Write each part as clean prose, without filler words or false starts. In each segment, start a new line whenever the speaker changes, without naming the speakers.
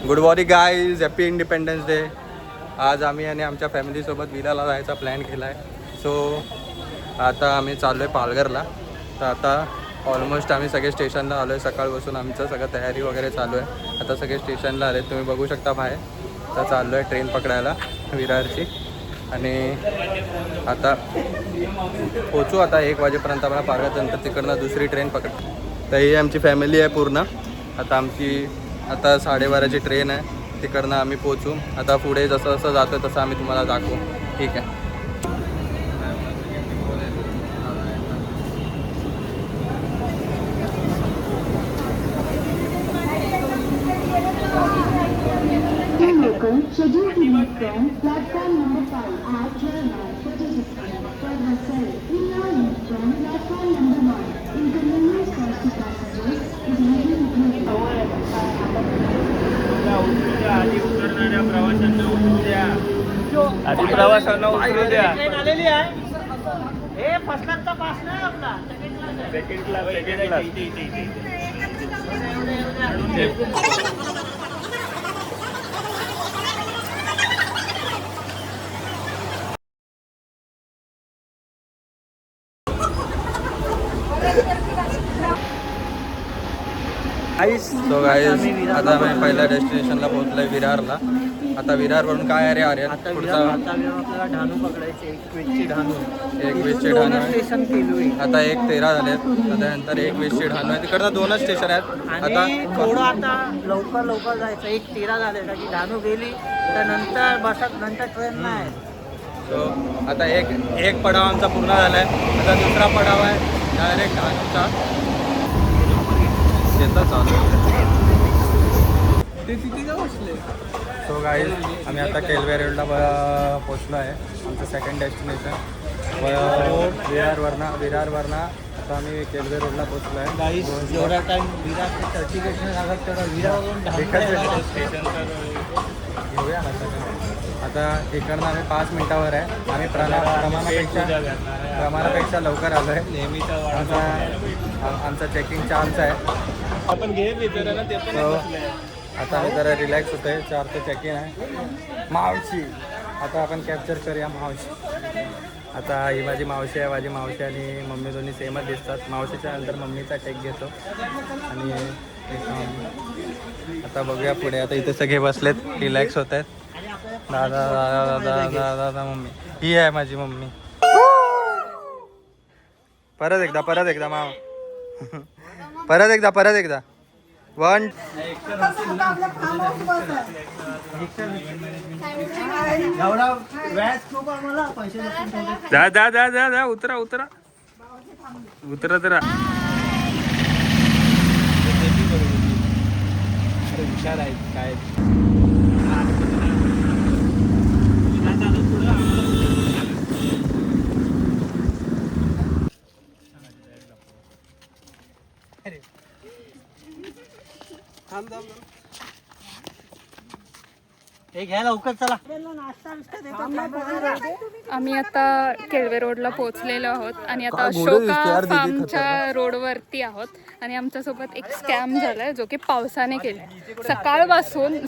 Good morning guys, happy independence day. आज आम्ही आणि आमच्या फॅमिलीसोबत विलाला जायचा प्लॅन केला आहे. सो आता आम्ही चाललो आहे पालघरला. तर आता ऑलमोस्ट आम्ही सगळे स्टेशनला आलो आहे. सकाळपासून आमचं सगळं तयारी वगैरे चालू आहे. आता सगळे स्टेशनला आले, तुम्ही बघू शकता बाहेर. तर चाललो आहे ट्रेन पकडायला विरारची. आणि आता पोचू आता 1 वाजेपर्यंत आम्हाला पालघरनंतर तिकडनं दुसरी ट्रेन पकड. तर ही आमची फॅमिली आहे पूर्ण. आता आमची 12:30ची ट्रेन आहे. तिकडनं आम्ही पोचू. आता पुढे जसं जसं जातो तसं आम्ही तुम्हाला दाखवू. ठीक आहे.
आधी प्रवाशांना उतरू द्या. Second class.
सो गाईज, आता आम्ही पहिल्या डेस्टिनेशनला पोहोचलो आहे विरारला. आता विरारवरून काय आहे रे आर्यन? पुढचा
आपल्याला ढाणू पकडायचे. 21ची ढाणू.
21ची ढाणू आहे.
स्टेशन केलोय.
आता 1:13 झालेत. त्यानंतर 21ची ढाणू आहे. तिकडनं 2च स्टेशन आहेत. आता
थोडं आता लवकर जायचं. 1:13 झाले की ढाणू गेली तर नंतर बसत नंतर ट्रेन नाही.
सो आता एक पडाव आमचा पूर्ण झाला आहे. आता दुसरा पडाव आहे डायरेक्ट ढाणूचा. सो गाईज, आम्ही आता केलवे रोडला पोचलो आहे. आमचं सेकंड डेस्टिनेशन विरारवरनं आता आम्ही केलवे रोडला पोचलो आहे.
गाईस, जेवढा टाइम विरार ते सर्टिफिकेशन लागत तेवढा विरारवरून
घेऊया ना सगळं. आता इकडनं आम्ही 5 मिनिटावर आहे. आम्ही प्रमाणापेक्षा लवकर आलो आहे.
नेहमीचा
आमचा चेकिंग चार्ज आहे.
आपण घे विचारा ते पण.
आता आम्ही जरा रिलॅक्स होतो आहे. 4चं चेकिंग आहे. मावशी, आता आपण कॅप्चर करूया मावशी. आता ही माझी मावशी आहे. माझी मावशी आणि मम्मी दोन्ही सेमच दिसतात. मावशीच्या नंतर मम्मीचा टेक घेतो. आणि आता बघूया पुढे. आता इथे सगळे बसलेत, रिलॅक्स होत आहेत. दादा दादा दादा दादा मम्मी. ही आहे माझी मम्मी. परत एकदा माव. परत एकदा 1 जा उतरा तर.
विचार आहे काय. घ्या लवकर चला.
आम्ही आता केळवे रोडला पोहोचलेलो आहोत आणि आता अशोका फार्मच्या रोडवरती आहोत. आणि आमच्यासोबत एक स्कॅम झालाय जो की पावसाने केलाय.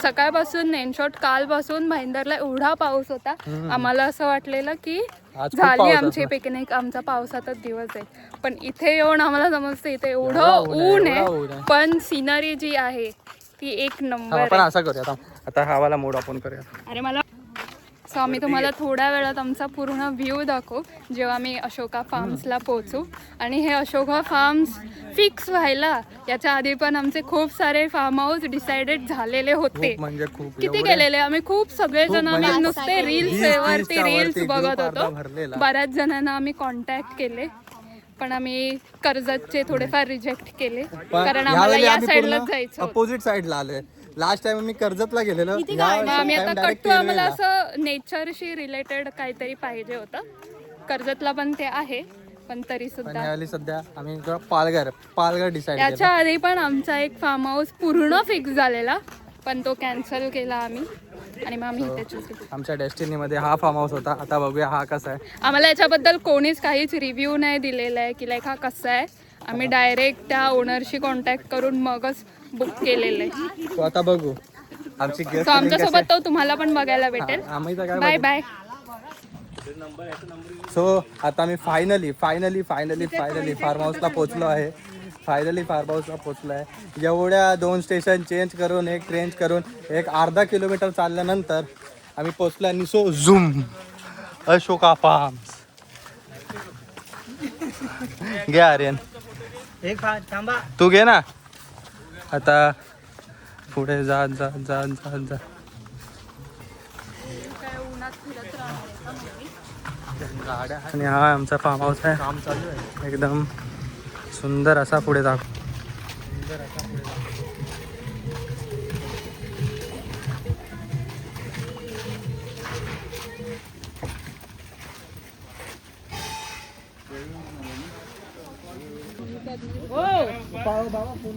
सकाळपासून नेनशॉट कालपासून भाईंदरला एवढा पाऊस होता. आम्हाला असं वाटलेलं की झाली आमची पिकनिक, आमचा पावसातच दिवस आहे. पण इथे येऊन आम्हाला समजतं इथे एवढं ऊन आहे, पण सिनरी जी आहे ती एक नंबर.
आपण असं करूया आता हवाला मोड आपण करूया.
अरे मला सो आम्ही तुम्हाला थोड्या वेळात आमचा पूर्ण व्ह्यू दाखवू जेव्हा आम्ही अशोका फार्म्सला पोहोचू. आणि हे अशोका फार्म्स फिक्स व्हायला याच्या आधी पण आमचे खूप सारे फार्म हाऊस डिसाइडेड झालेले होते.
म्हणजे खूप
किती गेलेले आम्ही, खूप सगळेजण आम्ही नुसते रील्स बघत होतो. बऱ्याच जणांना आम्ही कॉन्टॅक्ट केले, पण आम्ही कर्जतचे थोडेफार रिजेक्ट केले कारण आम्हाला या साईडला जायचं.
अपोजिट साईडला आलोय. लास्ट टाइम मी कर्जतला गेलेलो.
आम्ही आता कट्टू, आम्हाला असं नेचरशी रिलेटेड काहीतरी पाहिजे होतं. कर्जतला पण ते आहे, पण तरी सुद्धा
सध्या आम्ही पालघर डिसाईड.
याच्या आधी पण आमचा एक फार्म हाऊस पूर्ण फिक्स झालेला, पण तो कॅन्सल केला आम्ही. आणि मग आम्ही इथे चूज केली.
आमच्या डेस्टिनीमध्ये हा फार्म हाऊस होता. आता बघूया हा कसा आहे.
आम्हाला याच्याबद्दल कोणीच काहीच रिव्ह्यू नाही दिलेला आहे की लाईक हा कसा आहे. आम्ही डायरेक्ट त्या ओनरशी कॉन्टॅक्ट करून मगच बुक केलेलं आहे.
तो आता बघू. आमची
सो आमच्यासोबत तो तुम्हाला पण बघायला भेटेल.
आम्ही
बाय बाय.
सो आता मी फायनली फार्म हाऊसला पोचलो आहे. एवढ्या 2 स्टेशन चेंज करून एक ट्रेंज करून एक अर्धा किलोमीटर चालल्यानंतर आम्ही पोचलो आणि सो झूम अशोका फार्म्स. घे आर्यन
थांबा.
तू घे ना. आता पुढे जा जा जा जा जा. आणि हा आमचा फार्म हाऊस आहे. काम चालू आहे. एकदम सुंदर असा पुढे दाखव.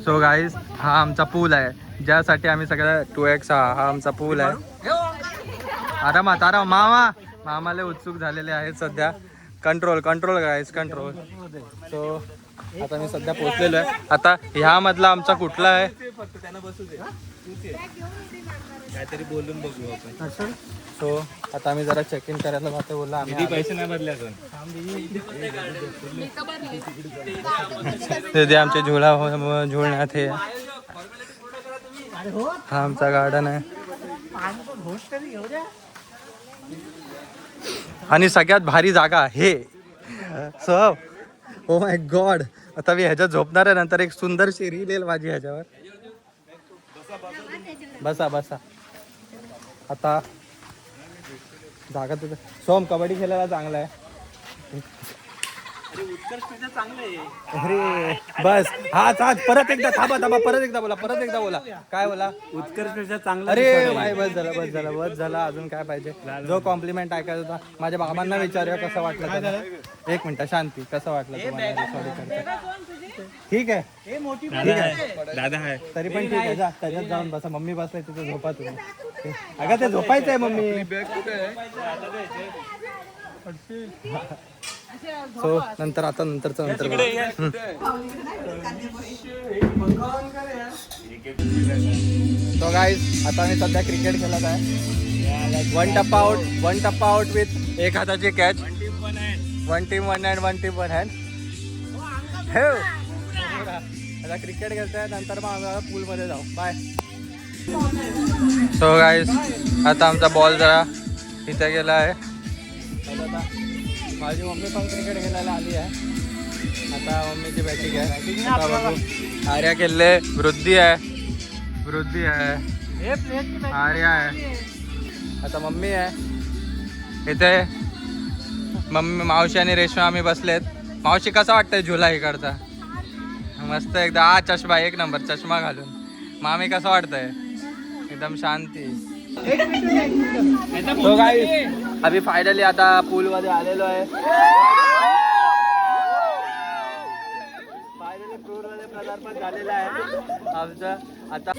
सो गाईज हा आमचा पूल आहे ज्यासाठी आम्ही सगळ्या 2x हा आमचा पूल आहे. आरामात मामाला उत्सुक झालेले आहेत सध्या. Control guys control. सो आता मी सध्या पोहोचलेलो आहे. आता ह्या मधला आमचा कुठला आहे
काहीतरी बोलून बघू आपण.
सो आता आम्ही जरा चेक इन करायला जातो. बोलला आम्ही
पैसे नाही भरले अजून.
ते आमचे झुलण्यात हे हा आमचा गार्डन आहे. आणि सगळ्यात भारी जागा हे सो ओ माय गॉड. आता मी ह्याच्यात झोपणार आहे. नंतर एक सुंदरशी रील येईल माझी ह्याच्यावर. बसा आता जागा तुझं. सोम कबड्डी खेळायला चांगला आहे. अरे बस हा परत एकदा थांबा परत एकदा बोला काय बोला.
उत्कर्ष चांगला.
अरे भाई बस झाला अजून काय पाहिजे. जो कॉम्प्लिमेंट ऐकायचा होता माझ्या बाबांना विचारूया कसं वाटलं त्याला. एक मिनिट शांती. कसं वाटलं तुम्हाला. ठीक आहे
दादा आहे
तरी पण ठीक आहे. जा त्याच्यात जाऊन बसा. मम्मी बसलाय तिथे झोपा तुम्ही. अगं ते झोपायचं आहे मम्मी. सो नंतर सो गाईज आता मी सध्या क्रिकेट खेळत आहे. वन टप्पा आउट विथ एक हाताची catch. 1 team 1 and 1 team 1 hand. आता क्रिकेट खेळतोय. नंतर मग आम्हाला पूलमध्ये जाऊ. बाय. सो गाईज आता आमचा बॉल जरा इथे गेला आहे. माझी मम्मी पण क्रिकेट खेळायला आली आहे. आता मम्मीची बॅटिंग आहे. आर्या खेळले. वृद्धी आहे. आर्या आहे. आता मम्मी आहे इथे. मम्मी मावशी आणि रेशमा आम्ही बसलेत. मावशी कसा वाटतंय झुला इकडचा. मस्त एकदम. हा चष्मा एक नंबर चष्मा घालून. मामी कसं वाटतंय. एकदम शांती. तो गाईस आम्ही फायनली आता पूल मध्ये आलेलो आहे. फायनली पूल मध्ये पदार्पण झालेला आहे आमचं. आता